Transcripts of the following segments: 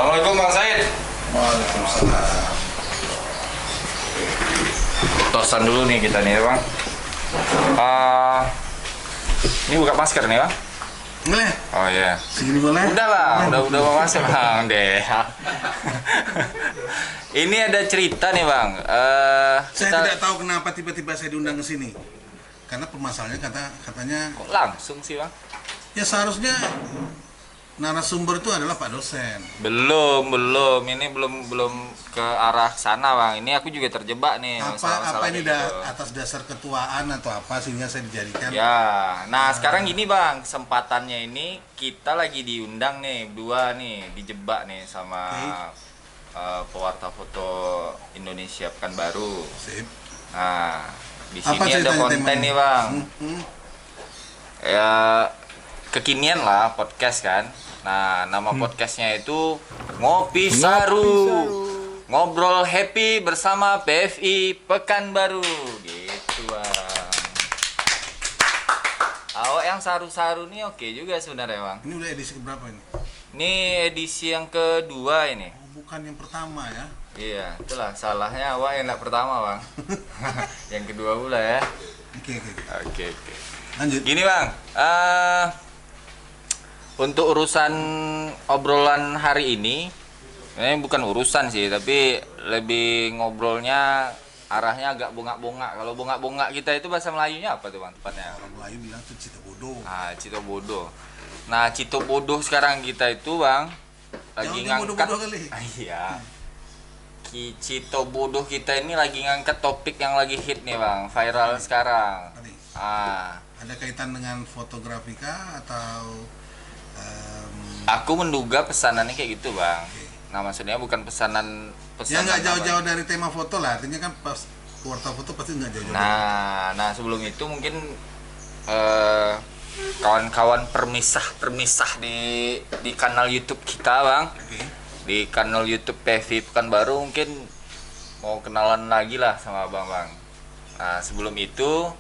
Assalamualaikum Bang Said. Waalaikumsalam. Tosan dulu nih kita nih Bang. Ini buka masker nih Bang. Boleh? Oh iya. Segini boleh? Udah Bang, udah bawa masker Bang deh. Ini ada cerita nih Bang. Saya tidak tahu kenapa tiba-tiba saya diundang ke sini. Karena permasalahannya katanya Kok langsung sih Bang? ya seharusnya narasumber itu adalah Pak dosen. Belum. Ini belum ke arah sana Bang. Ini aku juga terjebak nih. Apa ini gitu. atas dasar ketuaan atau apa sehingga saya dijadikan? Ya, nah sekarang gini Bang, kesempatannya ini kita lagi diundang nih, berdua nih, dijebak nih sama pewarta foto Indonesia Pekanbaru. Sip. Nah, di Apa sini ada ceritanya konten temanya? nih Bang. Ya, kekinian lah podcast kan. Nah, nama podcastnya itu Ngopi Saru. Ngobrol happy bersama PFI Pekanbaru. Gitu Bang. Awak yang saru-saru nih oke juga sebenarnya Bang. Ini udah edisi keberapa ini? Ini edisi yang kedua ini. Oh, bukan yang pertama ya? Iya, itulah salahnya awak yang pertama Bang. Yang kedua pula ya. Oke. Oke. Lanjut. Gini Bang, untuk urusan obrolan hari ini bukan urusan sih, tapi lebih ngobrolnya arahnya agak bongak-bongak. Kalau bongak-bongak kita itu bahasa Melayunya apa tuh Bang tepatnya? Orang Melayu bilang tuh cita bodoh. Ah, Cito Bodoh. Nah, Cito Bodoh sekarang kita itu Bang lagi Jangan ngangkat. bodoh-bodoh kali. Iya. Cito Bodoh kita ini lagi ngangkat topik yang lagi hit nih Bang, viral sekarang. Tadi. Ada kaitan dengan fotografi kah atau Aku menduga pesanannya kayak gitu Bang. Nah maksudnya bukan pesanan ya nggak jauh-jauh dari tema foto lah, artinya kan pas pewarta foto pasti nggak jauh-jauh. Nah sebelum itu mungkin kawan-kawan permisah di kanal YouTube kita Bang. Oke. Di kanal YouTube PFI Pekanbaru mungkin mau kenalan lagi lah sama Abang Bang. Nah sebelum itu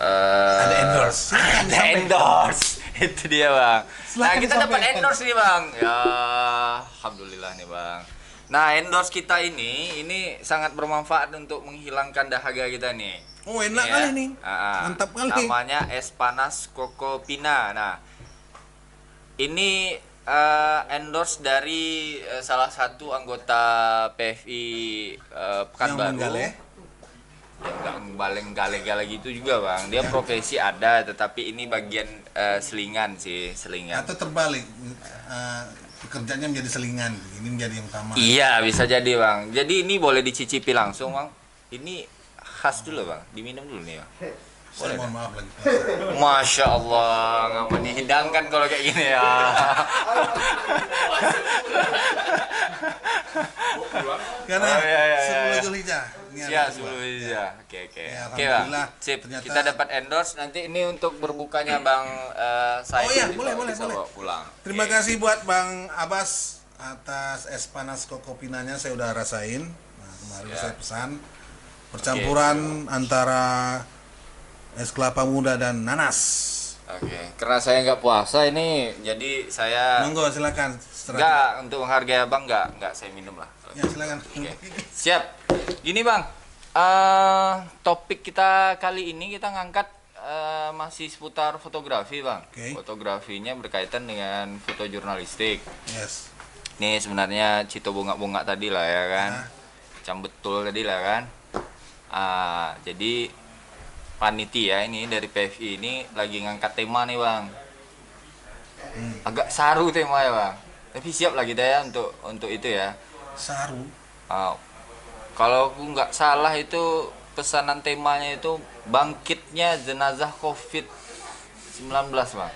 Ada endorse. Ada endorse. Itu dia Bang. Nah kita dapat endorse nih Bang. Ya alhamdulillah nih Bang. Nah endorse kita ini sangat bermanfaat untuk menghilangkan dahaga kita nih. Oh enak kali nih. Mantap kali. Namanya es panas Kokopina. Nah ini endorse dari salah satu anggota PFI Pekanbaru. Yang nggak baleng gale-gale gitu juga Bang. Dia profesi ada, tetapi ini bagian selingan sih, selingan. Atau terbalik, pekerjaannya menjadi selingan, ini menjadi yang utama. Iya bisa jadi Bang. Jadi ini boleh dicicipi langsung Bang. Ini khas dulu Bang, diminum dulu nih Bang. Saya mohon maaf lagi. Masya Allah, nggak mau dihidangkan kalau kayak gini ya. Karena Oh, iya. 10 Zulhijjah. Siap, sebelum ya. Oke. Ya, Oke Bang, alhamdulillah. sip. Ternyata- Kita dapat endorse nanti ini untuk berbukanya Bang saya. Oh iya, nanti boleh. bisa bawa pulang. Terima Oke. kasih buat Bang Abbas atas es panas Kokopinanya, saya udah rasain. Nah, kemarin Siap. saya pesan percampuran antara es kelapa muda dan nanas. Oke, karena saya nggak puasa ini, jadi saya Monggo silakan. nggak untuk menghargai Abang nggak saya minum lah. Ya silakan. Oke. Siap. Gini Bang, topik kita kali ini kita ngangkat masih seputar fotografi Bang. Oke. Fotografinya berkaitan dengan foto jurnalistik. Yes. Ini sebenarnya Cito bongak-bongak tadi lah ya kan, Nah. Cam betul tadi lah kan. Jadi panitia ini dari PFI ini lagi ngangkat tema nih Bang. Agak saru tema ya Bang. Tapi siap lah kita ya untuk itu ya. Saru. Kalau aku nggak salah itu pesanan temanya itu bangkitnya jenazah COVID-19 Bang.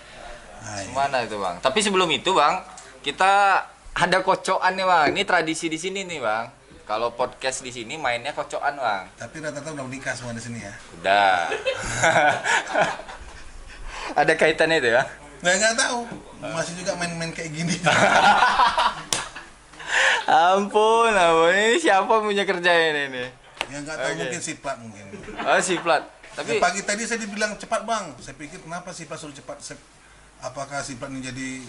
Mana itu Bang? Tapi sebelum itu Bang, kita ada kocokan nih Bang. Ini tradisi di sini nih Bang. Kalau podcast di sini mainnya kocokan Bang. Tapi rata-rata udah menikah semua di sini ya. Udah. Ada kaitannya itu ya? Nggak tahu. Masih juga main-main kayak gini. Ampun. Ini siapa punya kerja ini? Ya nggak tahu, Oke. mungkin si plat mungkin. Oh si Plat. Tapi Pagi tadi saya dibilang cepat Bang. Saya pikir kenapa si plat suruh cepat. apakah sifatnya jadi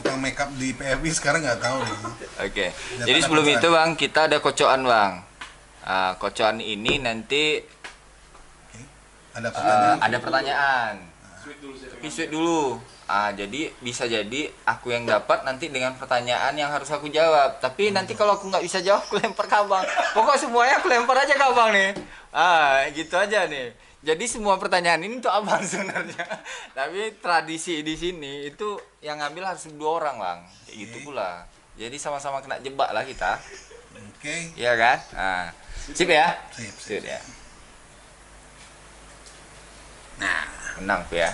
tukang makeup di PFI sekarang nggak tahu nih. Oke. Jadi sebelum itu Bang, kita ada kocokan Bang. Kocokan ini nanti ada pertanyaan. Tapi sweet dulu. Jadi bisa jadi aku yang dapat nanti dengan pertanyaan yang harus aku jawab. Tapi nanti kalau aku nggak bisa jawab, aku lempar ke Abang. Pokok semuanya aku lempar aja ke Abang nih. Gitu aja nih. Jadi semua pertanyaan ini untuk Abang sebenarnya. Tapi tradisi di sini itu yang ngambil harus 2 orang Bang. Kayak gitu pula. Jadi sama-sama kena jebak lah kita. Oke. Iya kan? Sip ya? Sip. Ya. Nah, menang tuh ya.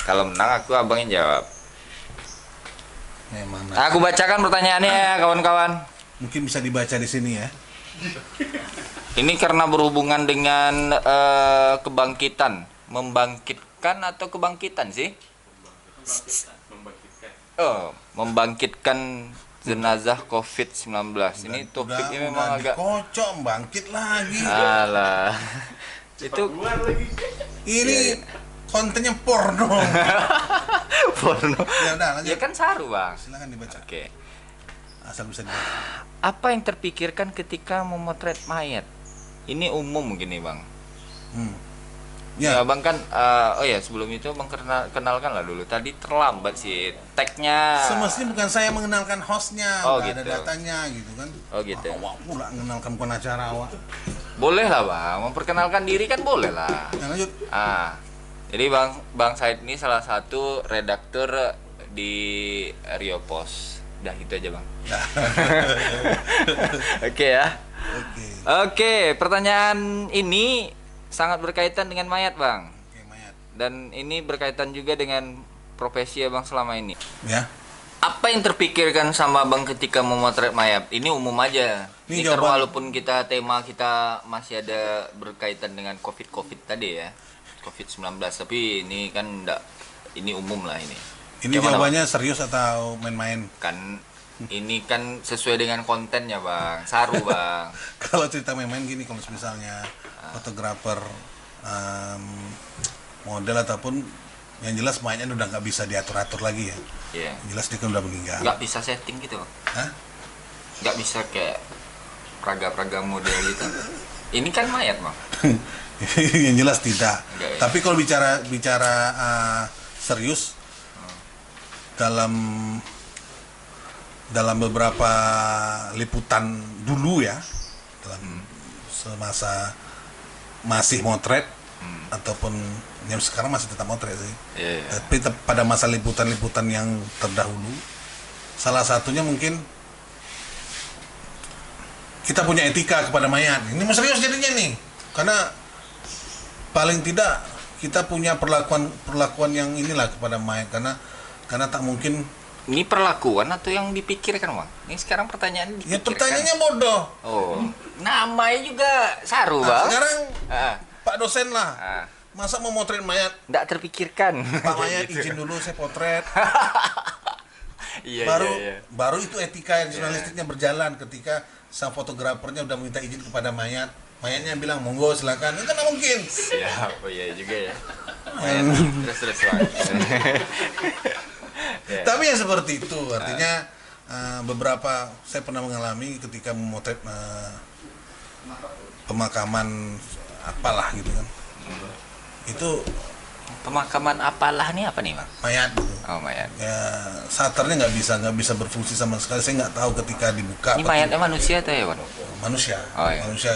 Kalau menang aku Abang yang jawab. Aku bacakan pertanyaannya ya kawan-kawan. Mungkin bisa dibaca di sini ya. Ini karena berhubungan dengan kebangkitan, membangkitkan atau kebangkitan sih? Membangkitkan jenazah COVID-19. Ini topiknya memang agak kocok, bangkit lagi. Alah. Itu ini kontennya porno. porno. Ya udah lanjut. Ya kan saru Bang. Silakan dibaca. Oke. Asal bisa dibaca. Apa yang terpikirkan ketika memotret mayat? Ini umum mungkin nih Bang. Ya Bang kan, sebelum itu Bang kenalkan lah dulu. Tadi terlambat sih tagnya. Semestinya bukan saya mengenalkan hostnya, gitu. ada datanya gitu kan. Gitu. Awak pula mengenalkan bukan acara awak. Boleh lah Bang, memperkenalkan diri kan boleh lah. Nah, lanjut. Jadi Bang Said ini salah satu redaktur di Rio Pos. Udah itu aja Bang. Oke ya. Oke, pertanyaan ini sangat berkaitan dengan mayat Bang. Mayat. Dan ini berkaitan juga dengan profesi Abang selama ini. Ya. Apa yang terpikirkan sama Abang ketika memotret mayat? Ini umum aja. Ini walaupun tema kita masih ada berkaitan dengan COVID tadi ya. COVID-19, tapi ini kan ini umum lah ini. Ini jawabannya serius atau main-main? Kan ini kan sesuai dengan kontennya Bang, saru Bang. Kalau cerita main-main gini, kalau misalnya fotografer, model ataupun yang jelas mayatnya udah nggak bisa diatur-atur lagi ya. Iya. Jelas dia kan udah meninggal. Nggak bisa setting gitu Bang. Hah? Nggak bisa kayak praga model gitu. Ini kan mayat Bang. Yang jelas tidak. Ya. Tapi kalau bicara serius dalam beberapa liputan dulu ya, dalam semasa masih motret ataupun yang sekarang masih tetap motret sih. Tapi pada masa liputan-liputan yang terdahulu, salah satunya mungkin kita punya etika kepada mayat. Ini serius jadinya nih, karena paling tidak kita punya perlakuan yang inilah kepada mayat, karena tak mungkin. Ini perlakuan atau yang dipikirkan Bang? Ini sekarang pertanyaan dipikirkan. Ya pertanyaannya bodoh. Namanya juga saru Bang. Sekarang Pak dosen lah. Masa mau motret mayat? Nggak terpikirkan. Pak mayat izin dulu saya potret. Baru itu etika yang jurnalistiknya berjalan ketika sang fotografernya udah minta izin kepada mayat. Mayatnya bilang monggo silakan. Itu kan mungkin. Siap, iya juga ya. Terus Bang. Tapi yang seperti itu artinya beberapa saya pernah mengalami ketika memotret pemakaman apalah gitu kan. Itu pemakaman apalah nih apa nih Bang? Mayat gitu. Mayat. Ya, shutternya nggak bisa berfungsi sama sekali. Saya nggak tahu ketika dibuka. Ini mayatnya manusia atau hewan? Manusia. Iya. Manusia.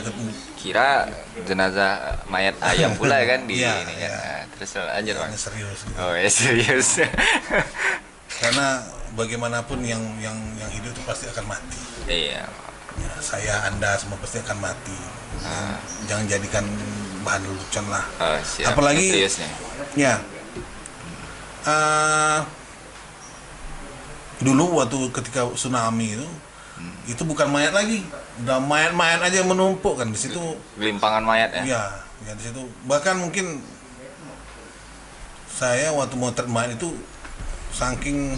Kira jenazah mayat ayam pula kan di ini kan. Nah, terus lanjut Bang. Serius. Gitu. Ya serius. Karena bagaimanapun yang hidup itu pasti akan mati. Iya. Ya, saya, Anda semua pasti akan mati. Jangan jadikan bahan lelucon lah. Siap. Apalagi serius nih. Ya. Dulu waktu ketika tsunami itu bukan mayat lagi, udah mayat aja yang menumpuk kan di situ. Gelimpangan mayat ya. Iya, di situ. Bahkan mungkin saya waktu motret mayat itu saking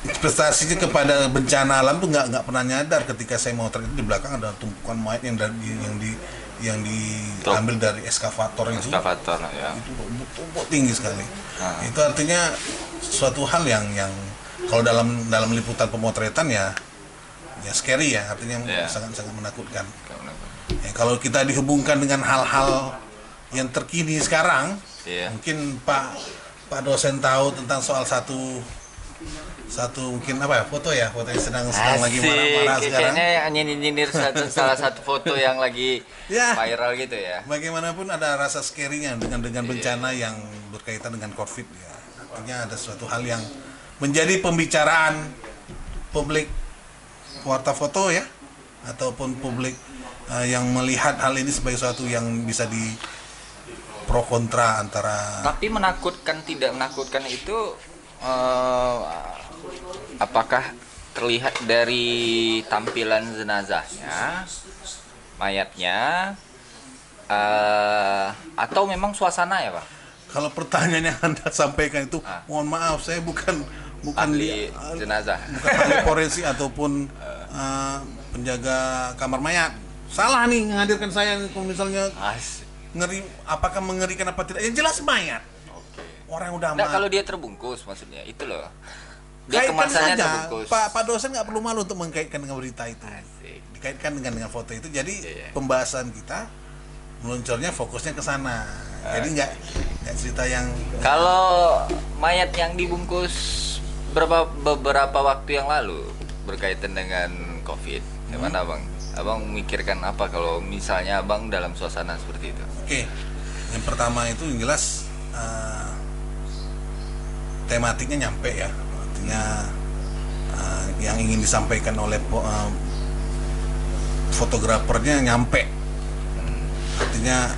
investasinya kepada bencana alam tuh nggak pernah nyadar ketika saya motret itu di belakang ada tumpukan mayat yang yang diambil dari eskavator itu ya. Itu tumpuk tinggi sekali. Itu artinya suatu hal yang kalau dalam liputan pemotretan ya scary ya, artinya sangat menakutkan. Ya, kalau kita dihubungkan dengan hal-hal yang terkini sekarang, mungkin Pak dosen tahu tentang soal satu mungkin foto yang sedang lagi marah-marah sekarang. Kayaknya nyindir salah satu foto yang lagi viral gitu ya. Bagaimanapun ada rasa scary-nya dengan bencana yang berkaitan dengan COVID ya. Artinya ada suatu hal yang menjadi pembicaraan publik warta foto ya, ataupun publik yang melihat hal ini sebagai suatu yang bisa di pro kontra antara. Tapi menakutkan tidak menakutkan itu apakah terlihat dari tampilan jenazahnya, mayatnya, atau memang suasana ya Pak? Kalau pertanyaan yang Anda sampaikan itu, mohon maaf, saya bukan ahli jenazah, bukan ahli forensik ataupun penjaga kamar mayat. Salah nih menghadirkan saya kalau misalnya ngeri, apakah mengerikan apa tidak? Yang jelas mayat. Orang udah mati. Kalau dia terbungkus maksudnya itu loh. Dia kemasannya terbungkus. Pak dosen nggak perlu malu untuk mengkaitkan dengan berita itu. Dikaitkan dengan foto itu. Jadi pembahasan kita meluncurnya fokusnya ke sana. Jadi nggak cerita yang. Kalau mayat yang dibungkus beberapa waktu yang lalu berkaitan dengan COVID, gimana Bang? Abang memikirkan apa kalau misalnya Abang dalam suasana seperti itu? Oke, yang pertama itu yang jelas tematiknya nyampe ya, artinya yang ingin disampaikan oleh fotografernya nyampe, artinya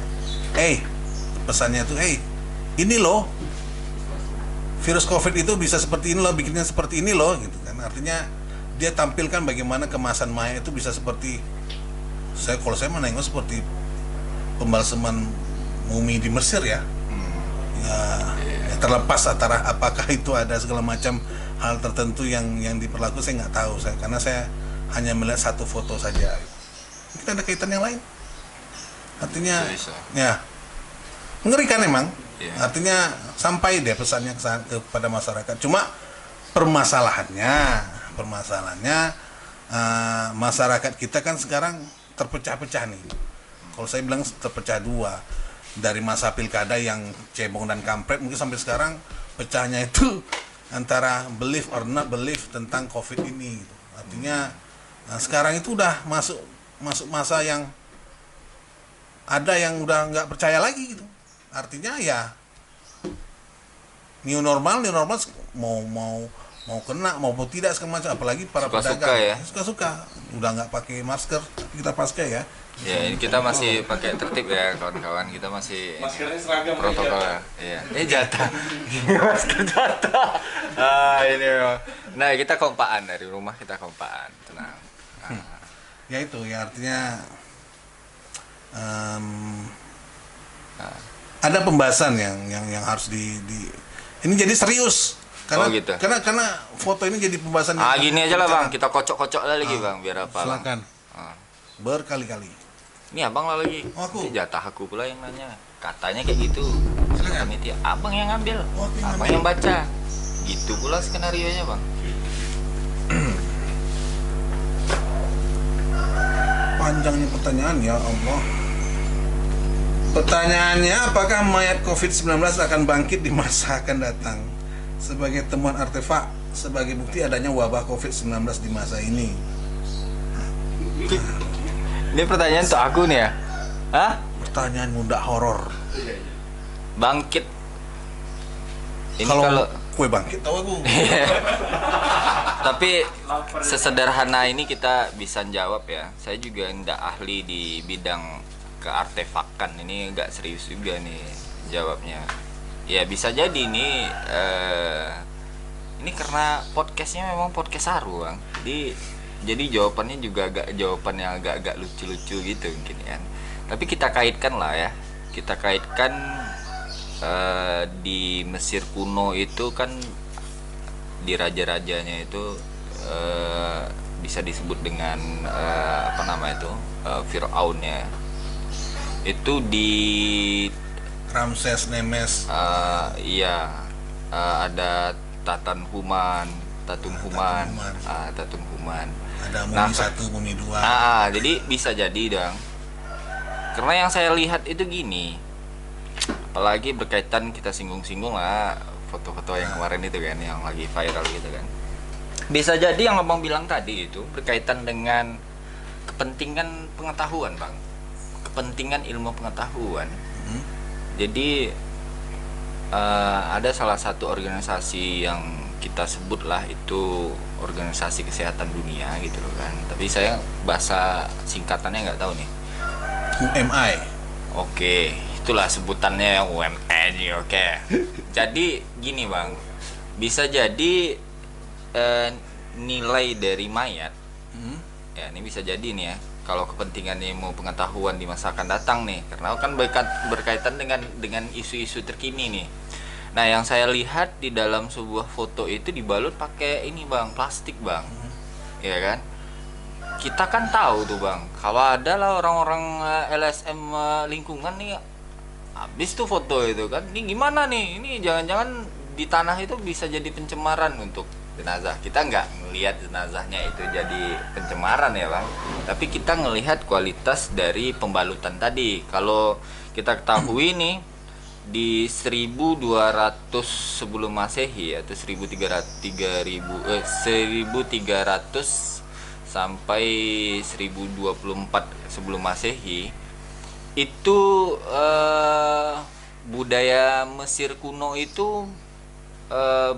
pesannya itu ini loh virus COVID itu bisa seperti ini loh, bikinnya seperti ini loh gitu kan, artinya dia tampilkan bagaimana kemasan mayat itu bisa seperti kalau saya menengok seperti pembalseman mumi di Mesir ya. Terlepas antara apakah itu ada segala macam hal tertentu yang diperlakukan, saya nggak tahu karena saya hanya melihat satu foto saja. Mungkin ada kaitan yang lain. Artinya ya mengerikan emang. Artinya sampai deh pesannya kepada masyarakat. Cuma permasalahannya masyarakat kita kan sekarang terpecah-pecah nih. Kalau saya bilang terpecah dua. Dari masa pilkada yang cebong dan kampret, mungkin sampai sekarang pecahnya itu antara believe or not believe tentang COVID ini gitu. Artinya sekarang itu udah masuk masa yang ada yang udah nggak percaya lagi gitu. Artinya ya new normal mau kena mau tidak segala macam, apalagi para pedagang suka udah nggak pakai masker, kita pakai ya. Ya, ini kita masih pakai tertib ya kawan-kawan, kita masih maskernya seragam protokol ya. Iya. Jatah. Masker jatah. Ini. Nah, kita kompaan dari rumah, kita kompaan. Tenang. Ya itu ya artinya ada pembahasan yang harus di ini jadi serius. Karena, gitu. karena foto ini jadi pembahasan. Gini aja lah Bang, kita kocok-kocok lagi Bang, biar apa? Silakan. Berkali-kali. Ini Abang lah lagi. Aku. Jatah aku pula yang nanya. Katanya kayak gitu. Silakan. Abang yang ngambil. Abang yang baca. Gitu pula skenarionya Bang. Panjangnya pertanyaan ya Allah. Pertanyaannya, apakah mayat COVID-19 akan bangkit di masa akan datang sebagai temuan artefak sebagai bukti adanya wabah COVID-19 di masa ini? Ini pertanyaan untuk aku nih ya. Hah? Pertanyaan muda horor. Bangkit. Ini kalau kue bangkit tahu aku. Tapi sesederhana ini kita bisa jawab ya. Saya juga enggak ahli di bidang keartefakan, ini enggak serius juga nih jawabnya. Ya bisa jadi ini karena podcastnya memang podcast Saru Bang. Jadi jawabannya juga jawaban yang agak lucu-lucu gitu mungkin kan. Tapi kita kaitkan lah ya. Kita kaitkan di Mesir kuno itu kan di raja-rajanya itu bisa disebut dengan Fir'aun ya. Itu di Ramses Nemes. iya, ada Tatanhuman, Tatunhuman, Tatunhuman. Ada Mumi Nah, 1, Mumi 2. jadi bisa jadi dong. Karena yang saya lihat itu gini, apalagi berkaitan kita singgung-singgung lah foto-foto yang kemarin itu kan, yang lagi viral gitu kan. Bisa jadi yang abang bilang tadi itu berkaitan dengan kepentingan pengetahuan bang, kepentingan ilmu pengetahuan. Jadi ada salah satu organisasi yang kita sebutlah itu organisasi kesehatan dunia gitu loh kan. Tapi saya bahasa singkatannya nggak tahu nih. UMI. Oke, itulah sebutannya UMI. Oke. Jadi gini bang, bisa jadi nilai dari mayat. Ya ini bisa jadi nih ya. Kalau kepentingannya mau pengetahuan di masa akan datang nih, karena kan berkaitan dengan isu-isu terkini nih. Nah yang saya lihat di dalam sebuah foto itu dibalut pakai ini bang, plastik bang, ya kan? Kita kan tahu tuh bang, kalau ada lah orang-orang LSM lingkungan nih, habis tuh foto itu kan, ini gimana nih? Ini jangan-jangan di tanah itu bisa jadi pencemaran untuk jenazah. Kita nggak ngelihat jenazahnya itu jadi pencemaran ya bang, tapi kita ngelihat kualitas dari pembalutan tadi. Kalau kita ketahui nih di 1200 sebelum Masehi atau 1300 sampai 1024 sebelum Masehi itu budaya Mesir kuno itu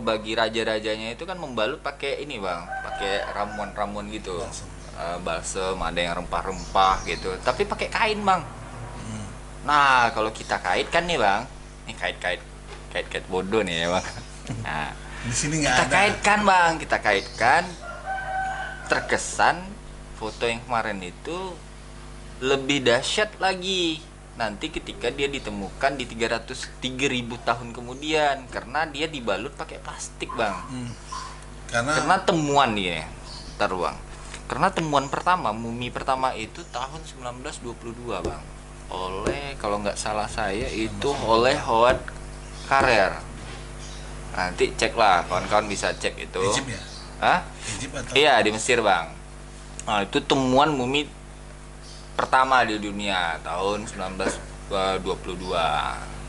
bagi raja-rajanya itu kan membalut pakai ini bang, pakai ramuan-ramuan gitu, balsem, ada yang rempah-rempah gitu, tapi pakai kain bang. Nah kalau kita kaitkan nih bang, ini kait bodoh nih ya bang. Nah Di sini nggak kita ada. kaitkan bang, kita kaitkan, terkesan foto yang kemarin itu lebih dahsyat lagi nanti ketika dia ditemukan di 3.000 tahun kemudian, karena dia dibalut pakai plastik bang. Karena temuan dia, bang, karena temuan pertama, mumi pertama itu tahun 1922 bang, oleh kalau nggak salah saya itu oleh Howard Carter. Nanti cek lah, kawan-kawan bisa cek itu. Egypt ya? Egypt atau? Iya di Mesir bang. Nah itu temuan mumi pertama di dunia tahun 1922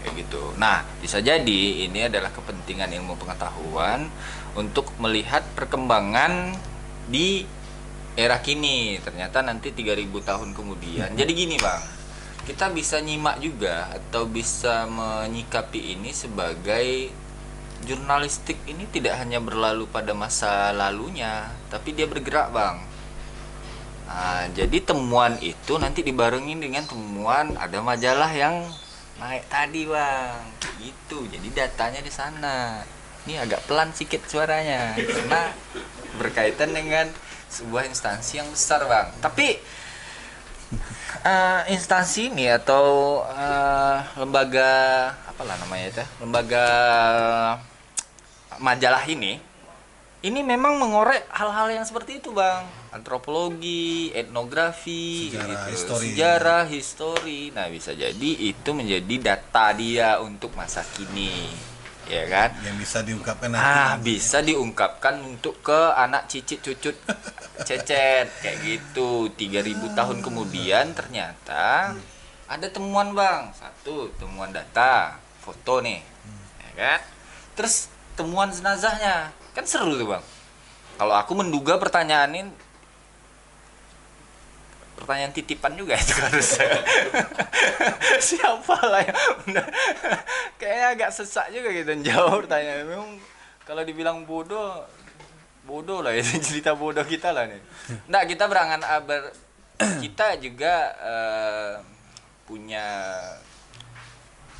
kayak gitu. Nah bisa jadi ini adalah kepentingan ilmu pengetahuan untuk melihat perkembangan di era kini. Ternyata nanti 3.000 tahun kemudian. Jadi gini bang, kita bisa nyimak juga atau bisa menyikapi ini sebagai jurnalistik ini tidak hanya berlalu pada masa lalunya, tapi dia bergerak bang. Nah, jadi temuan itu nanti dibarengin dengan temuan ada majalah yang naik tadi bang, gitu. Jadi datanya di sana. Ini agak pelan sedikit suaranya karena berkaitan dengan sebuah instansi yang besar bang. Tapi instansi ini atau lembaga apalah namanya itu, lembaga majalah ini memang mengorek hal-hal yang seperti itu bang, antropologi, etnografi, sejarah, histori. Nah bisa jadi itu menjadi data dia untuk masa kini, ya kan? Yang bisa diungkapkan nanti. Bisa diungkapkan untuk ke anak cicit cucut cecet kayak gitu. 3.000 tahun kemudian ternyata ada temuan bang, satu temuan data, foto nih, ya kan? Terus temuan jenazahnya. Kan seru tuh bang. Kalau aku menduga pertanyaan titipan juga itu harus. Siapa lah yang kayaknya agak sesak juga gitu jawab pertanyaan. Memang kalau dibilang bodoh lah itu cerita bodoh kita lah nih. Nggak, kita kita juga punya,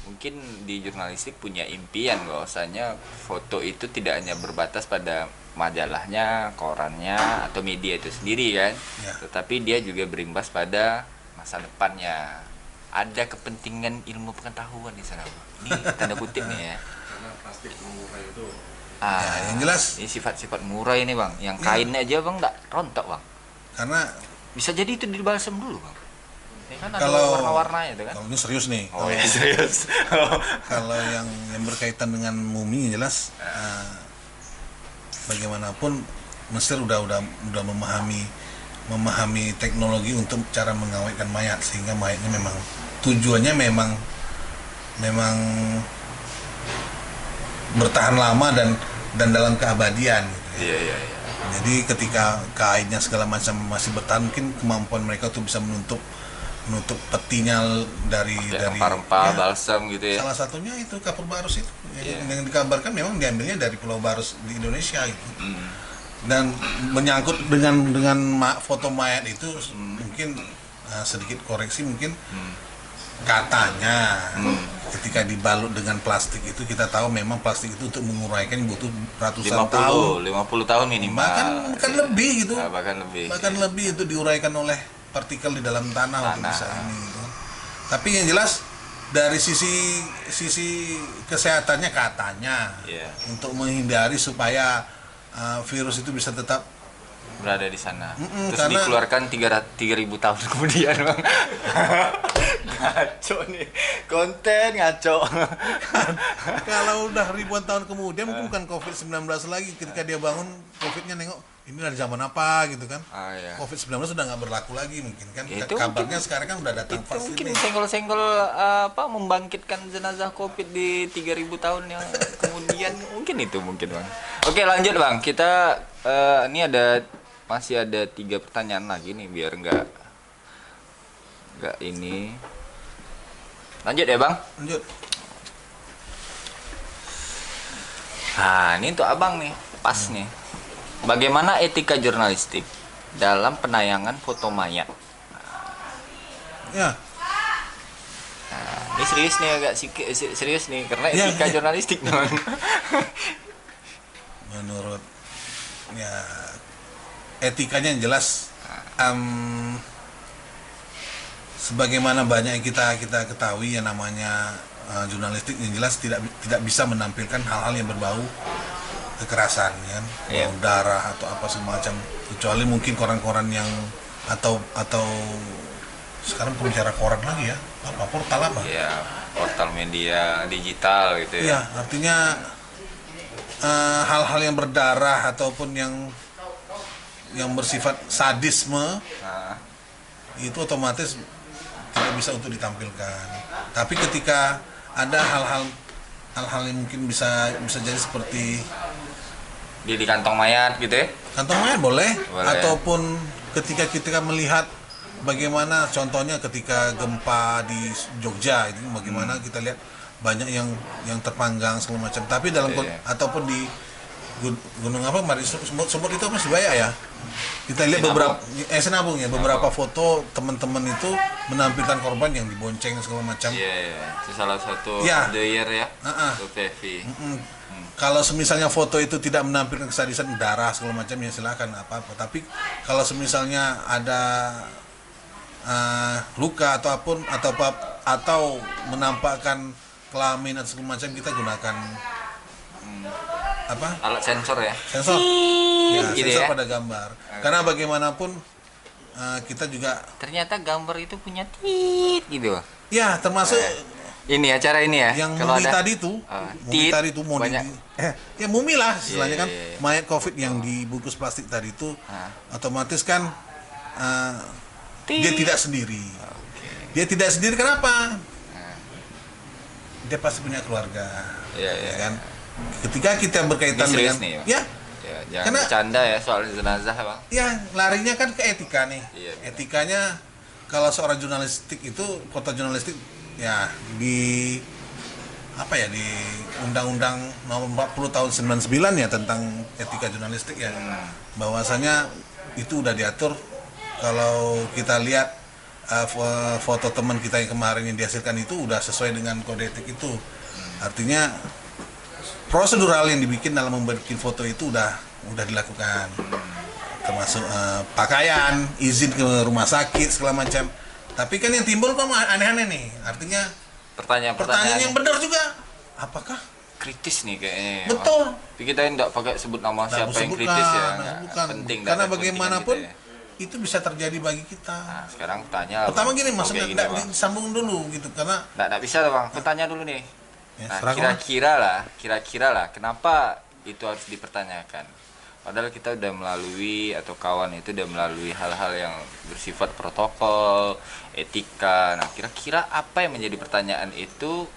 mungkin di jurnalistik punya impian bahwasanya foto itu tidak hanya berbatas pada majalahnya, korannya atau media itu sendiri kan, tetapi dia juga berimbas pada masa depannya. Ada kepentingan ilmu pengetahuan di sana. Ini tanda kutip nih ya. Karena plastik murah itu. Yang jelas. Ini sifat-sifat murah ini bang. Yang kainnya aja bang nggak rontok bang. Karena bisa jadi itu dibalsem dulu bang. Ya kan ada Kalau warna-warnanya itu kan. kalau ini serius nih. Oh ya serius. Kalau yang berkaitan dengan mumi jelas bagaimanapun Mesir udah memahami teknologi untuk cara mengawetkan mayat, sehingga mayatnya memang tujuannya memang bertahan lama dan dalam keabadian gitu ya. Iya. Jadi ketika kainnya segala macam masih bertahan, mungkin kemampuan mereka untuk bisa menutup petinya dari rempah-rempah, balsam gitu ya. Salah satunya itu kapur barus itu yang dikabarkan memang diambilnya dari Pulau Barus di Indonesia gitu. Dan menyangkut dengan foto mayat itu mungkin sedikit koreksi mungkin katanya ketika dibalut dengan plastik itu kita tahu memang plastik itu untuk menguraikan butuh ratusan 50 tahun minimal. Bahkan lebih gitu. Nah, bahkan lebih itu diuraikan oleh partikel di dalam tanah. Untuk bisa ini gitu. Tapi yang jelas dari sisi kesehatannya katanya untuk menghindari supaya virus itu bisa tetap berada di sana. Terus karena dikeluarkan 3.000 tahun kemudian, Bang. Ngaco nih. Konten ngaco. Kalau udah ribuan tahun kemudian mungkin bukan COVID-19 lagi, ketika dia bangun COVID-nya nengok ini dari zaman apa gitu kan. COVID-19 sudah nggak berlaku lagi mungkin kan. Itu kabarnya sekarang kan udah datang itu vaksin. Mungkin senggol-senggol membangkitkan jenazah COVID di 3.000 tahun yang kemudian mungkin Bang. Oke, lanjut Bang. Kita ini masih ada 3 pertanyaan lagi nih biar nggak ini. Lanjut ya Bang. Lanjut. Nah, ini untuk Abang nih, pas nih. Bagaimana etika jurnalistik dalam penayangan foto mayat? Ya. Nah, ini serius nih, agak serius nih karena etika jurnalistik Bang. Menurut etikanya yang jelas sebagaimana banyak yang kita ketahui yang namanya jurnalistik yang jelas tidak bisa menampilkan hal-hal yang berbau kekerasan kan, bau darah atau apa semacam, kecuali mungkin koran-koran yang atau sekarang pembicara koran lagi ya, portal apa? Iya, portal media digital gitu ya. Iya, artinya hal-hal yang berdarah ataupun yang bersifat sadisme itu otomatis tidak bisa untuk ditampilkan. Tapi ketika ada hal-hal yang mungkin bisa jadi seperti di kantong mayat gitu ya. Kantong mayat boleh. Ataupun ketika kita melihat bagaimana contohnya ketika gempa di Jogja itu bagaimana kita lihat banyak yang terpanggang segala macam. Tapi dalam ataupun di gunung apa Sumur itu apa Sibaya ya. Kita lihat Sinabung ya, beberapa foto teman-teman itu menampilkan korban yang dibonceng segala macam. Itu salah satu the year ya. TV. Kalau semisalnya foto itu tidak menampilkan kesadisan darah segala macam ya silakan apa-apa. Tapi kalau semisalnya ada luka atau menampakkan kelamin atau segala macam, kita gunakan alat sensor ya. Sensor pada gambar. Karena bagaimanapun kita juga ternyata gambar itu punya tit gitu. Ya, termasuk ini acara ini ya. Yang mumi tadi itu, mau mumi lah istilahnya kan. Mayat COVID yang dibungkus plastik tadi itu otomatis kan dia tidak sendiri. Dia tidak sendiri kenapa? Dia pasti punya keluarga. Ya kan? Ketika kita berkaitan dengan jangan bercanda ya soal jenazah Bang. Ya, larinya kan ke etika nih. Etikanya kalau seorang jurnalistik itu, foto jurnalistik ya di Undang-Undang Nomor 40 Tahun 99 ya tentang etika jurnalistik ya. Bahwasanya itu udah diatur. Kalau kita lihat foto teman kita yang kemarin yang dihasilkan itu udah sesuai dengan kode etik itu. Artinya prosedural yang dibikin dalam membuat foto itu udah dilakukan, termasuk pakaian, izin ke rumah sakit segala macam. Tapi kan yang timbul kok aneh-aneh nih, artinya pertanyaan yang benar juga, apakah kritis nih kayaknya. Betul. Tapi kita tidak pakai sebut nama siapa yang kritis ya, bukan penting. Karena bagaimanapun itu bisa terjadi bagi kita. Nah, sekarang tanya. Pertama gini, maksudnya maksudnya disambung dulu gitu, karena nggak bisa bang. Aku tanya dulu nih. ya, Nah, kira-kira lah, kenapa itu harus dipertanyakan? Padahal kita udah melalui, atau kawan itu udah melalui hal-hal yang bersifat protokol, etika. Nah, kira-kira apa yang menjadi pertanyaan itu?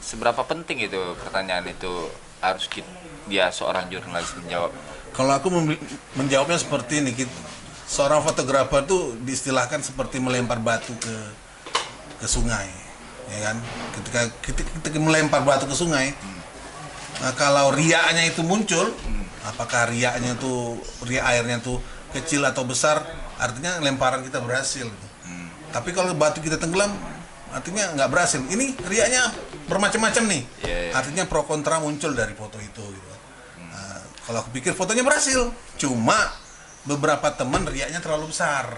Seberapa penting itu pertanyaan itu harus dia seorang jurnalis menjawab? kalau aku menjawabnya seperti ini, seorang fotografer tuh diistilahkan seperti melempar batu ke sungai, ya kan? Ketika melempar batu ke sungai, nah, kalau riaknya itu muncul, apakah riak airnya tuh kecil atau besar, artinya lemparan kita berhasil. Tapi kalau batu kita tenggelam, artinya nggak berhasil. Ini riaknya bermacam-macam nih, artinya pro kontra muncul dari foto itu. Gitu. Nah, kalau aku pikir fotonya berhasil, cuma beberapa teman riaknya terlalu besar.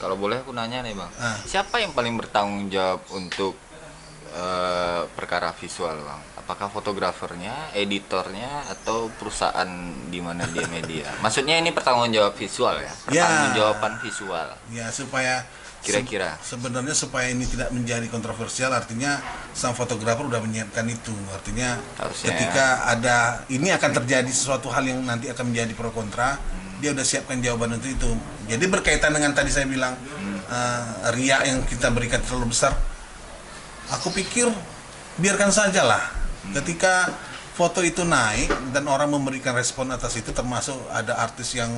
Kalau boleh aku nanya nih bang, siapa yang paling bertanggung jawab untuk perkara visual bang? Apakah fotografernya, editornya, atau perusahaan di mana dia media? Maksudnya ini pertanggung jawab visual ya? Pertanggung jawaban visual. Ya, supaya kira-kira sebenarnya supaya ini tidak menjadi kontroversial, artinya sang fotografer udah menyiapkan itu. Artinya harusnya, ketika ada ini akan terjadi sesuatu hal yang nanti akan menjadi pro kontra, dia udah siapkan jawaban untuk itu. Jadi berkaitan dengan tadi saya bilang riak yang kita berikan terlalu besar, aku pikir biarkan saja lah. Ketika foto itu naik dan orang memberikan respon atas itu, termasuk ada artis yang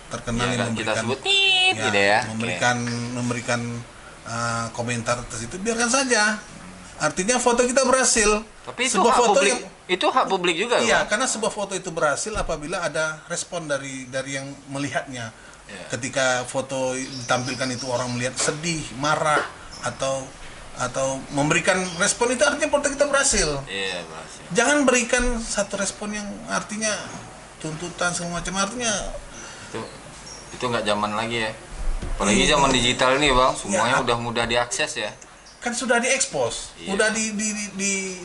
terkenal yang memberikan komentar atas itu, biarkan saja. Artinya foto kita berhasil. Tapi itu sebuah hak foto publik, itu hak publik juga. Iya, karena sebuah foto itu berhasil apabila ada respon dari yang melihatnya. Ketika foto ditampilkan itu orang melihat sedih, marah, atau memberikan respon, itu artinya foto kita berhasil. Berhasil. Jangan berikan satu respon yang artinya tuntutan segala macam, artinya itu nggak zaman lagi ya. Apalagi zaman digital ini bang, semuanya udah mudah diakses ya. Kan sudah diekspos, udah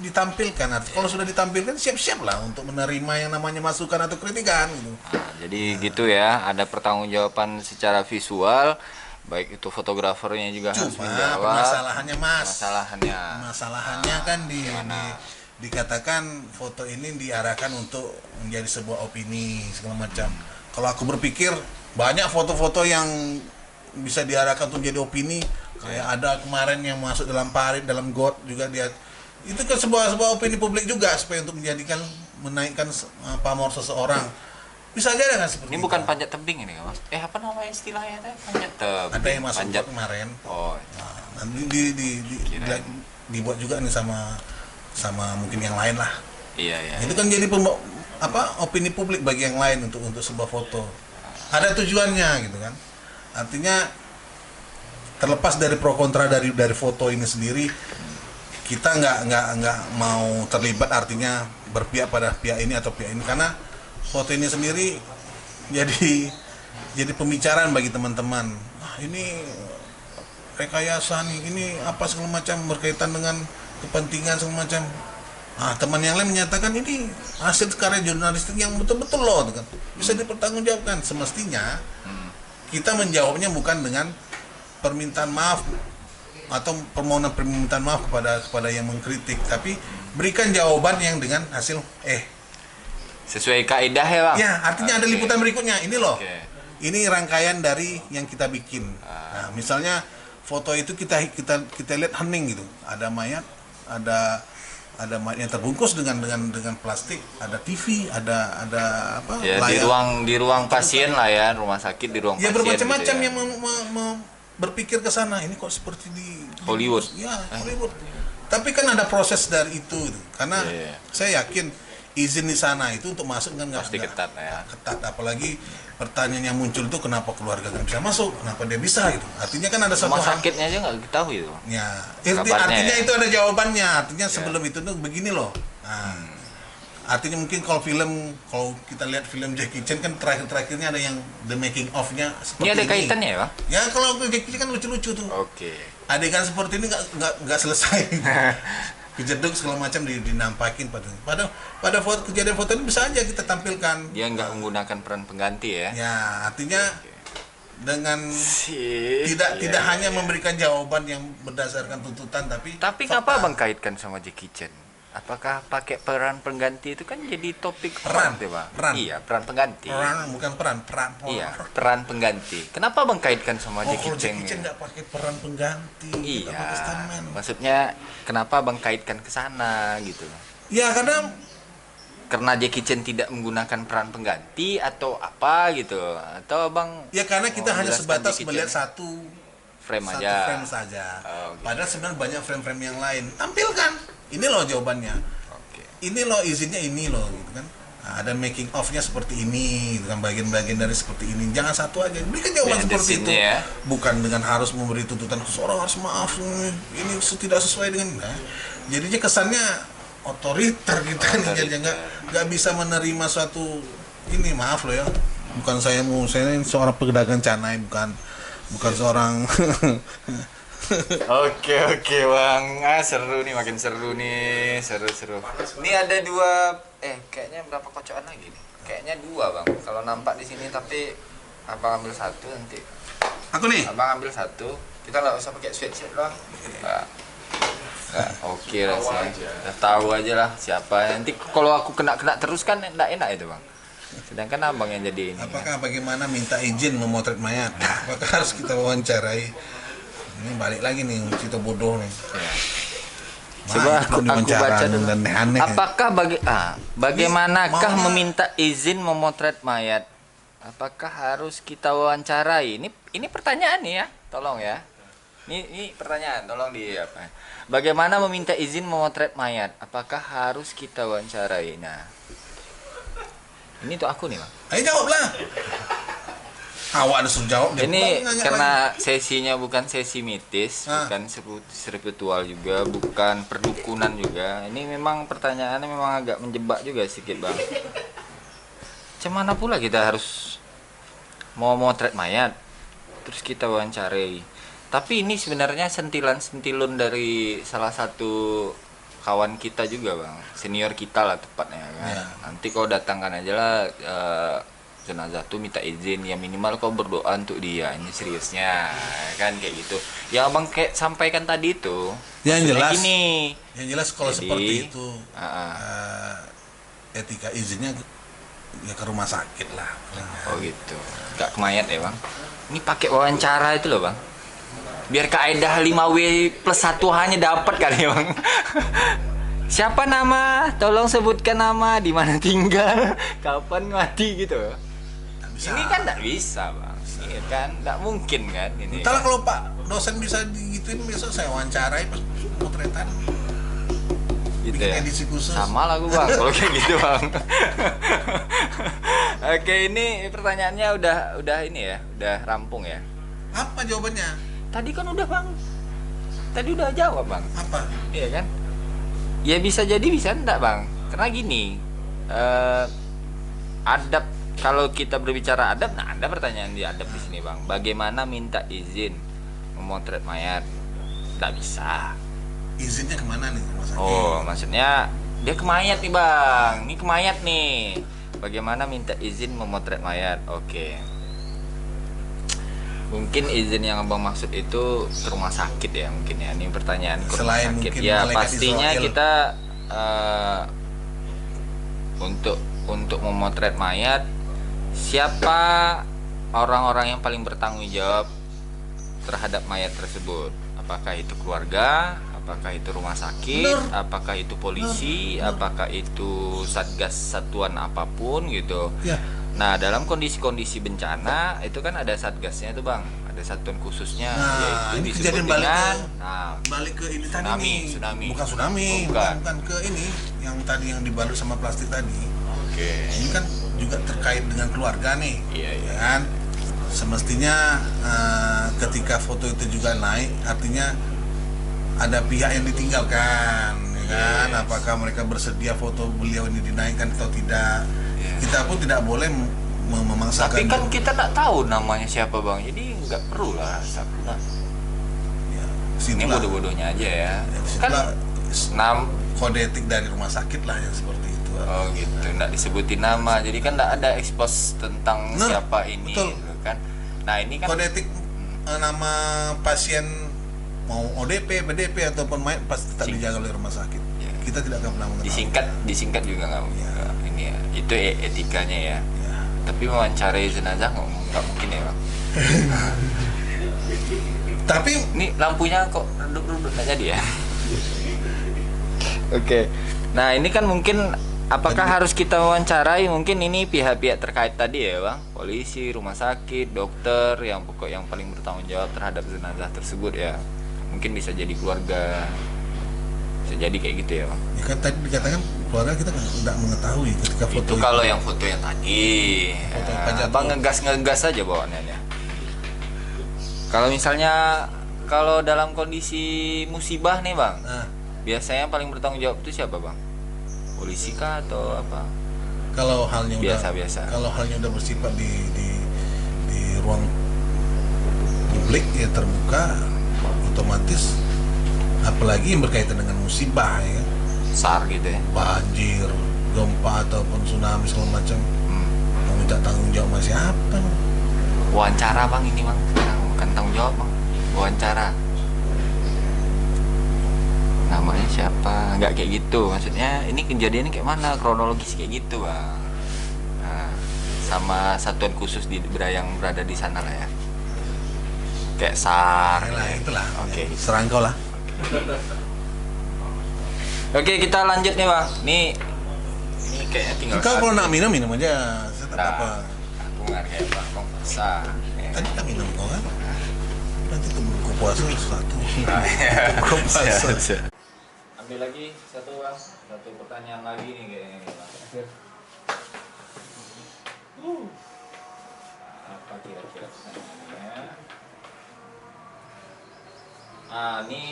ditampilkan. Kalau sudah ditampilkan, siap-siap lah untuk menerima yang namanya masukan atau kritikan gitu. Nah, jadi gitu ya, ada pertanggungjawaban secara visual, baik itu fotografernya juga harus menjawab. Masalahnya kan dikatakan foto ini diarahkan untuk menjadi sebuah opini segala macam. Kalau aku berpikir banyak foto-foto yang bisa diarahkan untuk menjadi opini. Kayak ada kemarin yang masuk dalam parit, dalam got juga dia. Itu kan sebuah opini publik juga, supaya untuk menaikkan pamor seseorang. Bisa aja kan seperti ini. Bukan panjat tebing ini mas? Apa namanya istilahnya? Panjat tebing. Ada yang masuk got kemarin. Nanti dibuat juga nih sama mungkin yang lain lah. Itu kan jadi opini publik bagi yang lain untuk sebuah foto. Ada tujuannya gitu kan. Artinya terlepas dari pro kontra dari foto ini sendiri, kita nggak mau terlibat, artinya berpihak pada pihak ini atau pihak ini, karena foto ini sendiri jadi pembicaraan bagi teman-teman. Ini rekayasa nih, ini apa segala macam berkaitan dengan kepentingan segala macam. Teman yang lain menyatakan ini hasil karya jurnalistik yang betul-betul loh, kan bisa dipertanggungjawabkan. Semestinya kita menjawabnya bukan dengan permintaan maaf atau permintaan maaf kepada yang mengkritik, tapi berikan jawaban yang dengan hasil sesuai kaidah ya bang. Ya, artinya ada liputan berikutnya. Ini loh, ini rangkaian dari yang kita bikin. Nah, misalnya foto itu kita lihat hening gitu, ada mayat, ada mayat yang terbungkus dengan plastik, ada TV, ada apa? Ya, di ruang pasien lah ya, rumah sakit, di ruang pasien. Ya bermacam-macam gitu, yang berpikir ke sana, ini kok seperti di Hollywood. Ya, Hollywood. Tapi kan ada proses dari itu. Karena saya yakin izin di sana itu untuk masuk kan pasti ketat ya. Ketat, apalagi pertanyaan yang muncul itu kenapa keluarga nggak bisa masuk, kenapa dia bisa gitu. Artinya kan ada rumah sakitnya aja nggak tahu itu. Ya, artinya itu ada jawabannya. Artinya sebelum itu tuh begini loh. Artinya mungkin kalau kita lihat film Jackie Chan kan terakhirnya ada yang the making of-nya seperti ini. Ini ada kaitannya ya, Pak? Ya, kalau Jackie Chan kan lucu-lucu tuh. Adegan seperti ini nggak selesai. Kejeduk segala macam dinampakin pada kejadian foto ini bisa aja kita tampilkan. Dia nggak menggunakan peran pengganti ya? Ya, artinya dengan tidak hanya memberikan jawaban yang berdasarkan tuntutan, tapi ngapa Bang kaitkan sama Jackie Chan? Apakah pakai peran pengganti itu kan jadi topik peran tuh Bang? peran Iya, peran pengganti. peran Iya, peran pengganti. Kenapa Bang kaitkan sama Jackie kalau Chan? Jackie Chan nggak pakai peran pengganti, nggak Iya. pakai stuntman. Maksudnya kenapa Bang kaitkan ke sana gitu? Ya Karena Jackie Chan tidak menggunakan peran pengganti atau apa gitu? Atau Bang karena kita mau hanya menjelaskan sebatas Jackie melihat Chan? satu frame satu aja. frame saja. Oh, gitu. Padahal sebenarnya banyak frame-frame yang lain. Tampilkan. Ini loh jawabannya. Oke. Ini loh izinnya ini loh gitu kan. Nah, ada making of-nya seperti ini, gitu kan, bagian-bagian dari seperti ini. Jangan satu aja. Berikan jawaban Behind the seperti itu. scene-nya ya. Bukan dengan harus memberi tuntutan seseorang harus maaf ini tidak sesuai dengan jadinya kesannya otoriter gitu kan. Jadi nggak bisa menerima suatu ini, maaf loh ya. Bukan saya ini seorang pedagang canai, bukan seorang Oke Bang, seru nih, makin seru nih, seru. Ini ada dua, kayaknya berapa kocokan lagi nih? Kayaknya dua Bang. Kalau nampak di sini, tapi abang ambil satu nanti. aku nih. Abang ambil satu, kita nggak usah pakai sweatshirt Bang. Nggak, oke rasanya. Udah tahu aja lah siapa. Nanti kalau aku kena terus kan nggak enak itu Bang. Sedangkan abang yang jadi ini. Apakah bagaimana minta izin memotret mayat? Apakah harus kita wawancarai? Ini balik lagi nih cerita bodoh nih. Ya. Coba aku baca dulu. Aneh. Apakah bagaimanakah meminta izin memotret mayat? Apakah harus kita wawancarai? Ini pertanyaan nih ya, tolong ya. Ini pertanyaan, tolong di apa? Bagaimana meminta izin memotret mayat? Apakah harus kita wawancarai? Nah, ini tuh aku nih Bang. Ayo jawablah. Awak ada suruh jawab. Ini karena sesinya bukan sesi mitis, bukan spiritual juga, bukan perdukunan juga. Ini memang pertanyaannya memang agak menjebak juga sedikit Bang. Cuman pula kita harus mau motret mayat, terus kita wawancarai. Tapi ini sebenarnya sentilan-sentilun dari salah satu kawan kita juga Bang, senior kita lah tepatnya kan. Ya. Nanti kau datangkan aja lah jenazah tuh minta izin, ya minimal kau berdoa untuk dia, ini seriusnya kan kayak gitu. Ya Abang kayak sampaikan tadi itu. Yang jelas gini. Yang jelas kalau seperti itu etika izinnya ya ke rumah sakit lah. Oh gitu. Gak ke mayat ya Bang. Ini pakai wawancara itu loh Bang. Biar kaedah 5W+1 hanya dapat kali ya Bang. Siapa nama? Tolong sebutkan nama, di mana tinggal, kapan mati gitu. Ini kan enggak bisa, Bang. Ini kan enggak mungkin kan ini. Entahlah kalau Pak dosen bisa digituin, besok saya wawancarai pas potretan. Gitu ya. Edisi khusus. Sama lah Bang kalau kayak gitu, Bang. Oke, ini pertanyaannya udah ini ya, udah rampung ya. Apa jawabannya? Tadi kan udah Bang. Tadi udah jawab Bang. Apa? Iya kan? Ya bisa jadi bisa enggak Bang. Karena gini, adab, kalau kita berbicara adab, nah ada pertanyaan di adab di sini Bang. Bagaimana minta izin memotret mayat? Nggak bisa. Izinnya kemana nih Mas Aki? Oh, maksudnya dia ke mayat nih Bang. Ini ke mayat nih. Bagaimana minta izin memotret mayat? Oke. Mungkin izin yang Abang maksud itu ke rumah sakit ya mungkin ya. Ini pertanyaan ke rumah Selain sakit. mungkin Ya malaikat pastinya Israel. kita untuk memotret mayat, siapa orang-orang yang paling bertanggung jawab terhadap mayat tersebut? Apakah itu keluarga? Apakah itu rumah sakit? Bener. Apakah itu polisi? Apakah itu satgas satuan apapun gitu? Ya. Nah, dalam kondisi-kondisi bencana itu kan ada satgasnya tuh Bang, ada satuan khususnya, Nah, yaitu ini disebut kejadian balik dengan ke- balik ke ini tadi tsunami, nih. tsunami. Bukan tsunami, Oh, bukan. bukan ke ini yang tadi yang dibalut sama plastik tadi. Oke. Ini kan juga terkait dengan keluarga nih. Iya, iya. Ya kan? Semestinya ketika foto itu juga naik, artinya ada pihak yang ditinggalkan, ya kan? Yes. Apakah mereka bersedia foto beliau ini dinaikkan atau tidak? Yes. Kita pun tidak boleh memaksakan. Tapi kan kita tak tahu namanya siapa Bang, jadi nggak perlu lah. Ya, Ini situlah- bodoh-bodohnya aja ya. situlah Kan kode etik dari rumah sakit lah yang seperti itu. oh gitu, nggak disebutin nama, jadi kan nggak ada expose tentang Bener, siapa ini, betul. gitu kan. Nah ini kan kode etik nama pasien mau ODP, PDP ataupun main pasti tetap dijaga oleh rumah sakit. Ya. Kita tidak akan pernah mengetahui. disingkat juga nggak ini ya. Itu etikanya ya. Ya. Tapi mewawancarai jenazah nggak mungkin ya bang. Tapi Ini lampunya kok redup nggak jadi ya. Oke. Nah ini kan mungkin apakah harus kita wawancarai mungkin ini pihak-pihak terkait tadi ya bang, polisi, rumah sakit, dokter yang paling bertanggung jawab terhadap jenazah tersebut ya. Mungkin bisa jadi keluarga, bisa jadi kayak gitu ya bang. ya kan tadi dikatakan keluarga kita tidak mengetahui ketika foto Itu kalau yang foto yang tadi, Foto ya, pajak bang tuh. ngegas aja bawaannya. Kalau misalnya kalau dalam kondisi musibah nih bang, Nah, biasanya paling bertanggung jawab itu siapa bang? Polisi kah atau apa? kalau halnya Biasa. kalau halnya udah bersifat di ruang publik ya terbuka, otomatis apalagi yang berkaitan dengan musibah ya, SAR gitu ya. banjir, gempa ataupun tsunami segala macam, mau minta tanggung jawab sama siapa? Wawancara bang ini bang, sekarang bukan tanggung jawab bang, wawancara. Namanya siapa? Nggak kayak gitu, maksudnya ini kejadiannya kayak mana, kronologis kayak gitu bang. Nah, sama satuan khusus yang berada di sana lah ya. Kayak SAR. Lah itulah. Oke. Ya, serangkau lah. Oke kita lanjut nih bang. Nih kayaknya tinggal. Kau kalau nak satu. minum aja. Saya tak apa. Aku nggak kayak bang Kong Puasa. Tadi tak minum kau kan? Nanti tunggu buku puasa satu. Buku puasa. Ambil lagi satu bang, satu pertanyaan lagi nih kayaknya nih bang. Apa kira-kira pertanyaannya? Ini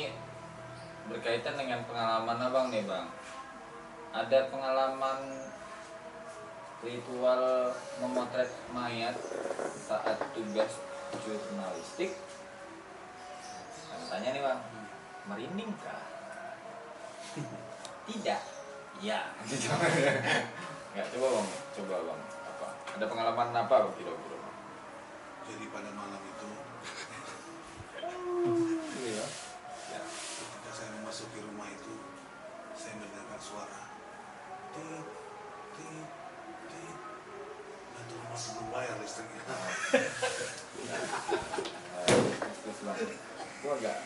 berkaitan dengan pengalaman abang nih bang. Ada pengalaman ritual memotret mayat saat tugas jurnalistik? Tanya nih bang, merinding kah? Tidak. Iya. Nggak, coba bang. Apa? Ada pengalaman apa bang kira-kira? Jadi pada malam itu Iya. ketika saya memasuki rumah itu, saya mendengar suara tit tit tit, dan itu rumah belum bayar listriknya. Terus bang, itu agak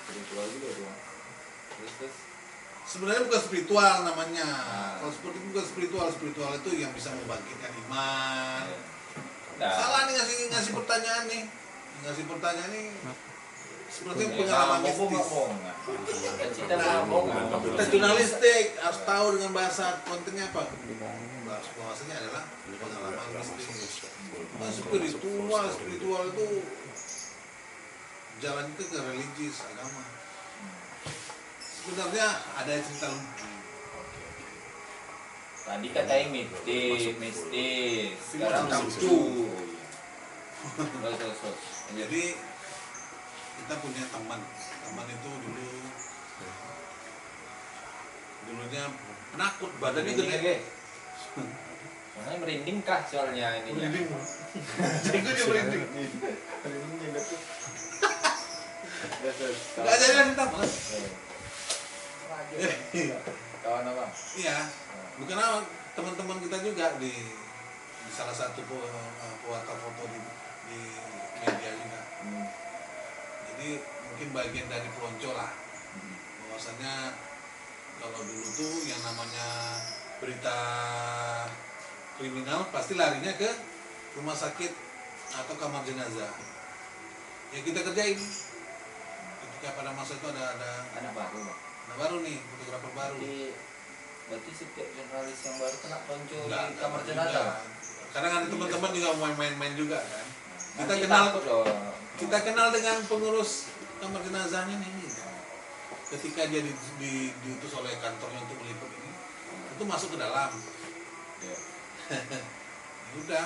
spiritual juga tuh bang. Terus. Sebenarnya bukan spiritual namanya. Ah. Kalau seperti itu bukan spiritual. Spiritual itu yang bisa membangkitkan iman. Nah, Salah nih ngasih pertanyaan nih. Ngasih pertanyaan nih. Seperti ya, pengalaman ngomong. mistis. Kita ngomong. Kita jurnalistik harus tahu dengan bahasa kontennya apa. Bahasanya adalah pengalaman mistis. Nah, spiritual itu jalan itu ke religius agama. Sebenarnya ada cerita lucu. Tadi katanya mistis. Sekarang Lucu. lucu. Terus. Jadi kita punya teman itu dulunya penakut, badannya gede. Soalnya merinding kah soalnya ininya? Jenggot dia merinding. Nggak jadi cerita mas. Kawan apa? Iya, bukan apa, teman-teman kita juga di salah satu pewarta foto di media juga. Jadi mungkin bagian dari pelonco lah. Bahwasanya kalau dulu tuh yang namanya berita kriminal pasti larinya ke rumah sakit atau kamar jenazah. Ya kita kerjain. Ketika pada masa itu ada Anak baru. Nah baru nih, fotografer baru. Berarti setiap jurnalis yang baru kena pelonco di Enggak, kamar juga. jenazah. Kadang ada teman-teman juga mau main-main juga kan. Kita Nanti kenal takut loh. kita kenal dengan pengurus kamar jenazahnya nih. Ketika dia diutus oleh kantornya untuk meliput ini, itu masuk ke dalam. Ya. Ya udah,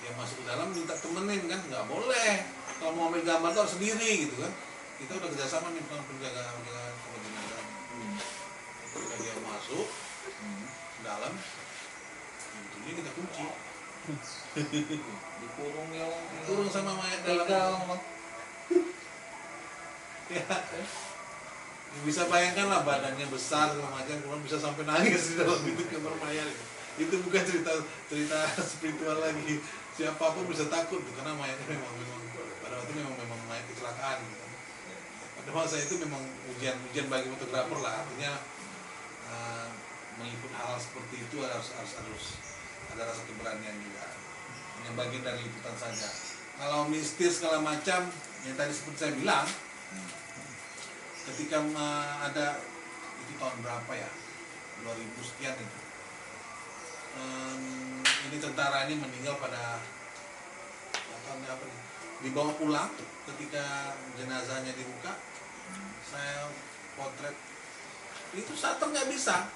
dia masuk ke dalam minta temenin kan, nggak boleh. Kalau mau ambil gambar tuh harus sendiri gitu kan. Kita udah kerjasama nih penjaga kamar jenazah. Ketika dia masuk ke dalam, pintunya kita kunci. Dikurung ya. Kurung sama mayat dalam. Tegal, Bang. Ya. Bisa bayangkan lah badannya besar segala macam, kemudian bisa sampai nangis di dalam itu kamar mayat. Itu bukan cerita spiritual lagi. Siapapun bisa takut tuh, karena mayatnya memang pada waktu itu memang mayat kecelakaan gitu. Pada masa itu memang ujian bagi fotografer lah, artinya meliput hal seperti itu harus ada rasa keberanian juga. Yang bagian dari liputan saja. Kalau mistis segala macam, yang tadi seperti saya bilang, ketika ada itu tahun berapa ya, 2000 sekian itu, ini tentara ini meninggal pada tahun apa nih, dibawa pulang, ketika jenazahnya dibuka, saya potret, itu shutter nggak bisa,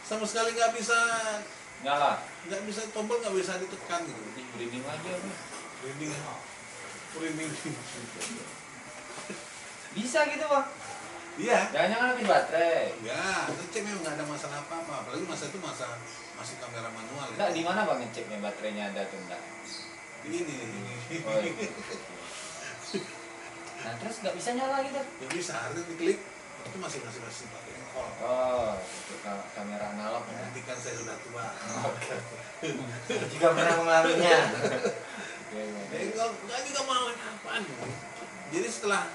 sama sekali nggak bisa Nyala. nggak bisa, tombol nggak bisa ditekan gitu. Merinding aja. Merinding. Bisa gitu, Bang. Iya. Jangan-jangan nanti baterai. Ya, ngecek memang nggak ada masalah apa-apa. Apalagi masa itu masih kamera manual. Enggak, di mana Bang ngeceknya baterainya ada atau enggak? Di ini. Oh, iya. Nah, terus nggak bisa nyala gitu? Ya bisa, harus diklik. Itu masih pakai engkol. Oh, itu kamera analog ya. Nanti kan saya sudah tua. Jika pernah mengalaminya. Engkol nggak juga mau apaan. Jadi setelah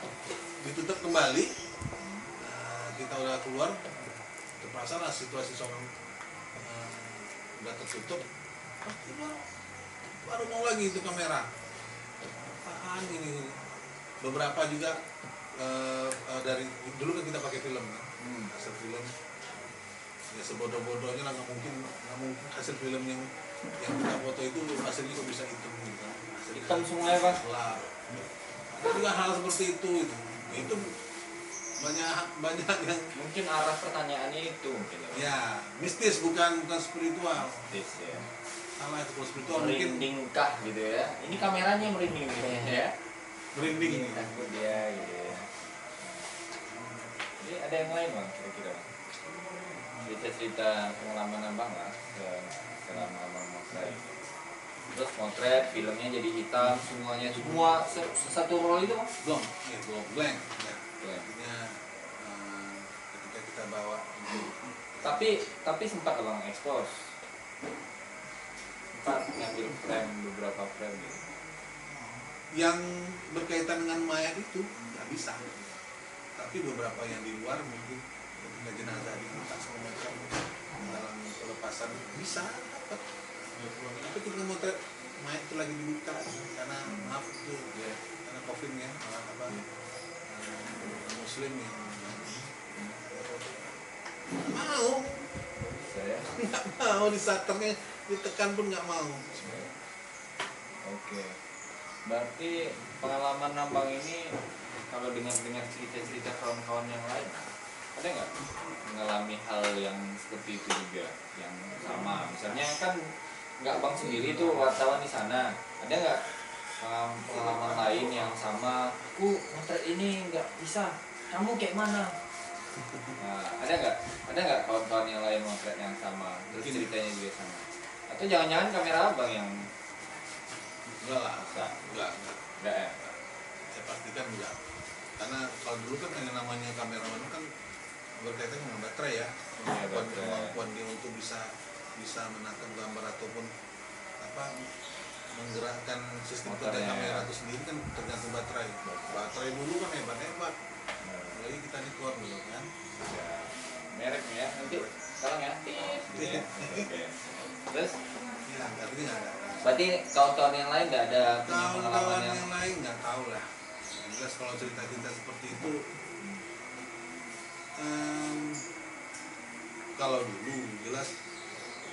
ditutup kembali, kita udah keluar, terpaksa lah situasi soalnya udah tertutup, baru mau lagi itu kamera. Apaan ini? Beberapa juga dari dulu kan kita pakai film kan, hasil film ya sebodoh-bodohnya lah, nggak mungkin hasil film yang kita foto itu hasilnya kok bisa hitam gitu. Hitam semuanya, Bang. Lah, ada juga hal seperti itu banyak yang Mungkin arah pertanyaannya itu mungkin. ya mistis, bukan spiritual. Mistis ya. Salah itu, kalau spiritual mungkin Merindingkah gitu ya. Ini kameranya merinding gitu ya. merinding nih. Takut dia gitu ya. Jadi ada yang lain Bang kira-kira? Cerita-cerita pengalaman Abang lah selama Abang motret. Terus motret, filmnya jadi hitam semuanya, semua satu roll itu Bang? Belum blank ya. Blank. Artinya ketika kita bawa untuk Tapi sempat Abang expose. Sempat ngambil frame, beberapa frame gitu. yang berkaitan dengan mayat itu nggak bisa, tapi beberapa yang di luar mungkin ketika jenazah diangkat segala macam dalam pelepasan bisa dapat. Tapi kita motret mayat itu lagi dibuka karena maaf itu ya, karena covid ya, muslim yang mau Saya nggak mau, di shutternya ditekan pun nggak mau. oke. Berarti pengalaman Abang ini kalau dengar cerita-cerita kawan-kawan yang lain, ada nggak mengalami hal yang seperti itu juga, yang sama? Misalnya kan nggak Bang sendiri tuh wartawan di sana, ada nggak pengalaman lain yang sama? Aku motret ini nggak bisa, kamu kayak mana? Nah, ada nggak kawan-kawan yang lain motret yang sama, terus ceritanya juga sama? Atau jangan-jangan kamera Abang yang Enggak lah, enggak ya? saya pastikan enggak, karena kalau dulu kan yang namanya kameraman kan berkaitan dengan baterai ya, kemampuan dia untuk bisa menangkap gambar ataupun menggerakkan sistem kerja kamera itu sendiri kan tergantung baterai dulu kan hebat lagi kita Nikon dulu kan Ya, merek ya, nanti sekarang ya. Oke. Terus ya, artinya nggak ada. berarti kawan-kawan yang lain nggak ada punya pengalaman Kawan-kawan yang yang lain nggak tahu lah. Yang jelas kalau cerita-cerita seperti itu, kalau dulu jelas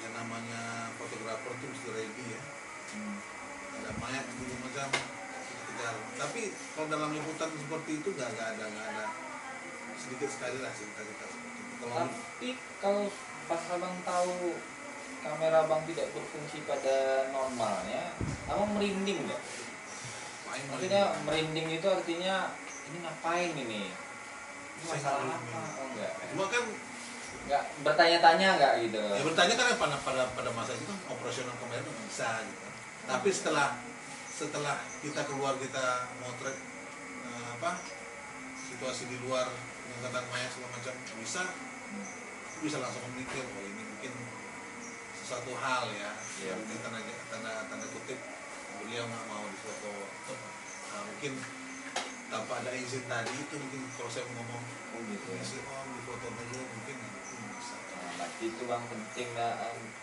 yang namanya fotografer tuh mesti ready ya. Ada mayat gitu macam kita kejar. Tapi kalau dalam liputan seperti itu nggak ada sedikit sekali lah cerita-cerita seperti itu. tapi kalau pas Abang tahu kamera Abang tidak berfungsi pada normalnya, Abang merinding nggak? Maksudnya merinding itu artinya ini ngapain ini? Ini masalah apa? Oh enggak. Cuma kan nggak bertanya-tanya nggak gitu? Ya bertanya kan pada masa itu kan operasional kamera nggak bisa gitu. Tapi setelah kita keluar kita motret situasi di luar mengangkatan maya segala macam bisa langsung memikir oh ini mungkin sesuatu hal ya. Iya. Mungkin tanda kutip beliau nggak mau difoto. Nah, mungkin tanpa ada izin tadi itu mungkin kalau saya ngomong Gitu. difoto dulu mungkin bisa. Nah, itu bang penting lah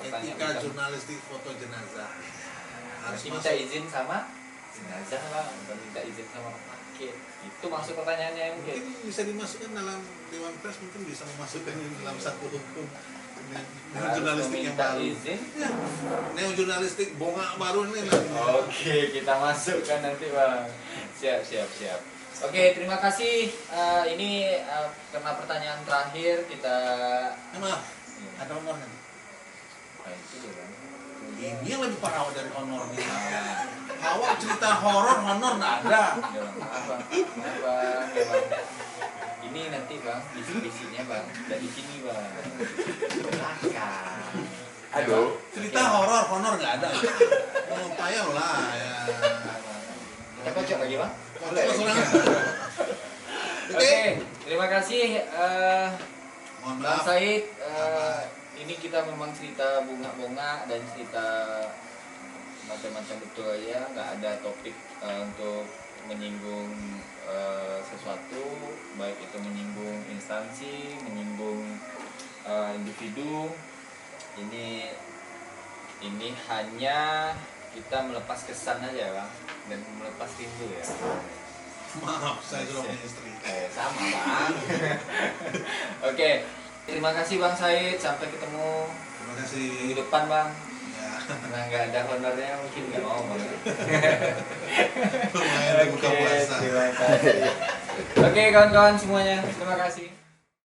pertanyaan Etika kita. jurnalistik foto jenazah harus Minta masuk. izin sama jenazah lah, bukan minta izin sama pakit. Itu maksud pertanyaannya mungkin. Mungkin bisa dimasukkan dalam Dewan Pers, mungkin bisa memasukkan ini dalam satu hukum jurnalistik yang Minta baru. izin. Ya, neo jurnalistik bonga baru nih nanti. Oke, kita masukkan nanti bang. Siap. Oke, terima kasih. Ini karena pertanyaan terakhir kita. Maaf, ada honornya. Itu kan. Ini yang lebih parah dari honornya. Awak cerita horor, honor nggak ada. Ya, bang. Maaf bang. Ya, bang. Ini nanti bang, bisik-bisiknya bang, dari sini bang. Belakang. Aduh. Cerita horor, honor nggak ada. Oh, payah lah ya. Kita kocok lagi bang. Boleh. Oke, terima kasih Mohon Bang maaf. Said. Ini kita memang cerita bunga-bunga dan cerita macam-macam betul aja, nggak ada topik untuk menyinggung sesuatu, baik itu menyinggung instansi, menyinggung individu. Ini hanya kita melepas kesan aja bang, dan melepas rindu ya. Maaf, saya sudah punya istri. Sama bang. Oke, terima kasih Bang Said, sampai ketemu Terima kasih. minggu depan bang. Ya. Karena nggak ada honornya mungkin nggak mau bang. Lumayan buka puasa. Terima kasih. Oke kawan-kawan semuanya, terima kasih.